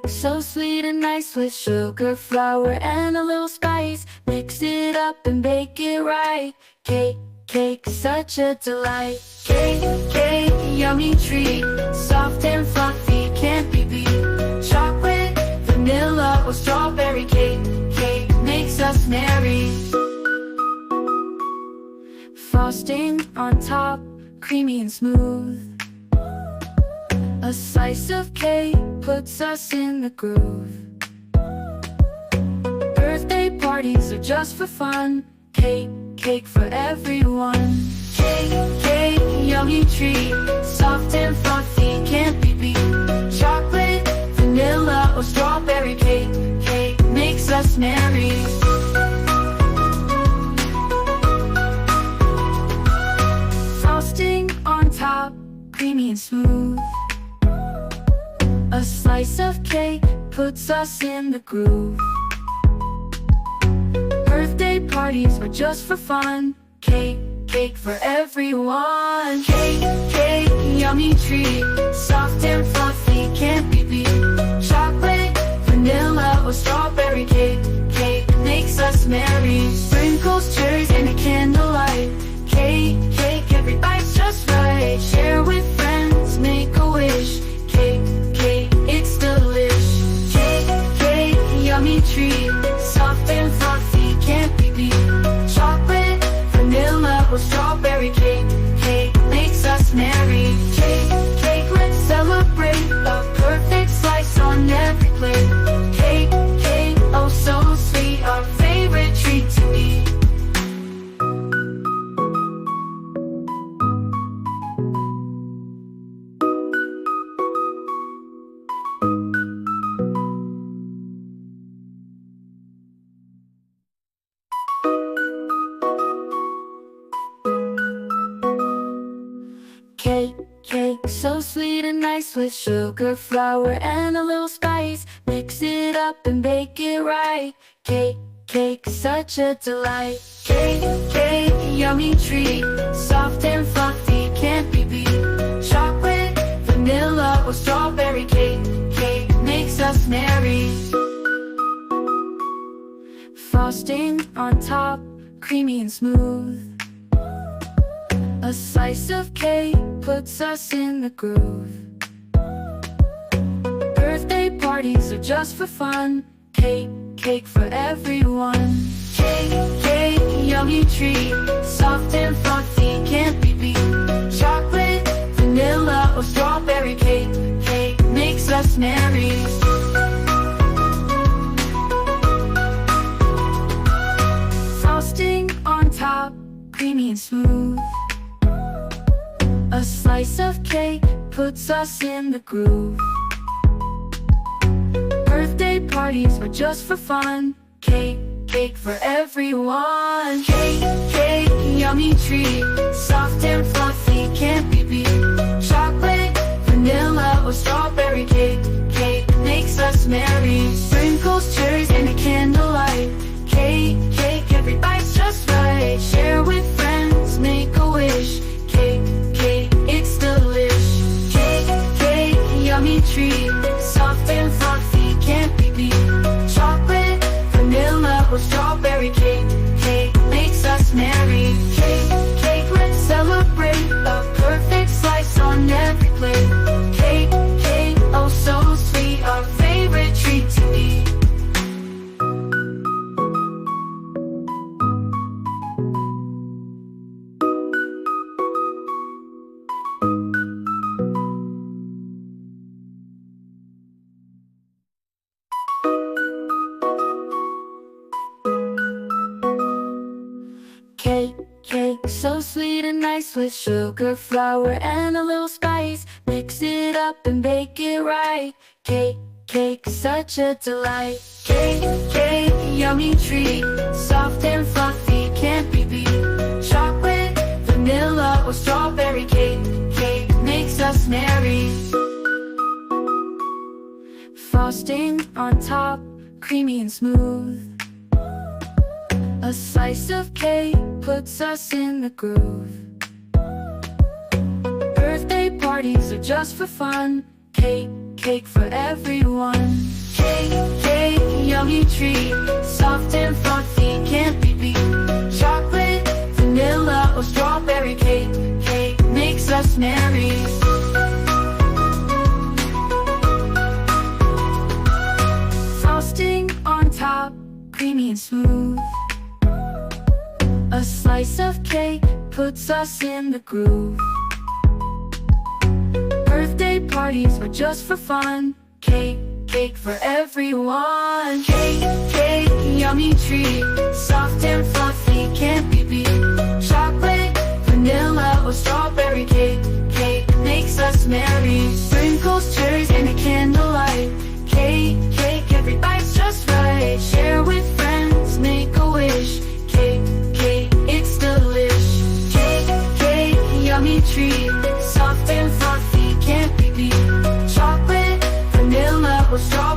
so sweet and nice with sugar, flour, and a little spice. Mix it up and bake it right. Cake, such a delight. Cake, yummy treat. Soft and fluffy, can't be beat. Chocolate, vanilla, or strawberry cake. Cake makes us merry. Frosting on top, creamy and smooth. A slice of cake puts us in the groove. Birthday parties are just for fun. Cake for everyone. Cake, yummy treat. Soft and fluffy, can't be beat. Chocolate, vanilla, or strawberry cake. Cake makes us merry. Frosting on top, creamy and smooth. A slice of cake puts us in the groove. Birthday parties were just for fun. Cake for everyone. Cake, yummy treat. Soft and fluffy, can't be beat. Chocolate, vanilla, or strawberry cake. Cake makes us merry. Sprinkles, cherries, and a candlelight. Cake, every bite's just right. Share with friends, make a wish. Cake, it's delish. Cake, yummy treat. Soft and fluffy, can't be beat. Chocolate, vanilla, or strawberry cake. Cake makes us merry. Cake, let's celebrate. A perfect slice on every plate. Cake, oh so sweet, our favorite treat to eat. Cake, so sweet and nice with sugar, flour, and a little spice. Mix it up and bake it right. Cake, such a delight. Cake, yummy treat. Soft and fluffy, can't be beat. Chocolate, vanilla, or strawberry cake. Cake makes us merry. Frosting on top, creamy and smooth. A slice of cake puts us in the groove. Birthday parties are just for fun. Cake for everyone. Cake, yummy treat. Soft and fluffy, can't be beat. Chocolate, vanilla, or strawberry cake. Cake makes us merry. Frosting on top, creamy and smooth. A slice of cake puts us in the groove. Birthday parties were just for fun. Cake for everyone. Cake, yummy treat. Soft and fluffy, can't be beat. Chocolate, vanilla, or strawberry cake. Cake makes us merry. Sprinkles, cherries, and a candlelight. Cake, every bite's just right. Share with friends, make a wish. Cake, it's delish. Cake, yummy treat. Soft and fluffy, can't be beat. Chocolate, vanilla, or strawberry cake. Cake makes us merry. Cake, let's celebrate. A perfect slice on every plate. Cake, oh so sweet, our favorite treat to eat. Cake, so sweet and nice with sugar, flour, and a little spice. Mix it up and bake it right. Cake, such a delight. Cake, yummy treat. Soft and fluffy, can't be beat. Chocolate, vanilla, or strawberry cake. Cake makes us merry. Frosting on top, creamy and smooth. A slice of cake puts us in the groove. Birthday parties are just for fun. Cake cake for everyone. Cake, yummy treat, soft and fluffy, can't be beat. Chocolate, vanilla, or strawberry cake makes us merry. Frosting on top, creamy and smooth. A slice of cake puts us in the groove. Birthday parties were just for fun. Cake for everyone. Cake, yummy treat, soft and fluffy, can't be beat. Chocolate, vanilla, or strawberry cake makes us merry. Sprinkles, cherries, and a candlelight. Cake, every bite's just right. Share with friends, make a wish. Cake, it's delish. Cake, yummy treat, soft and fluffy, can't be beat. Chocolate, vanilla, or strawberry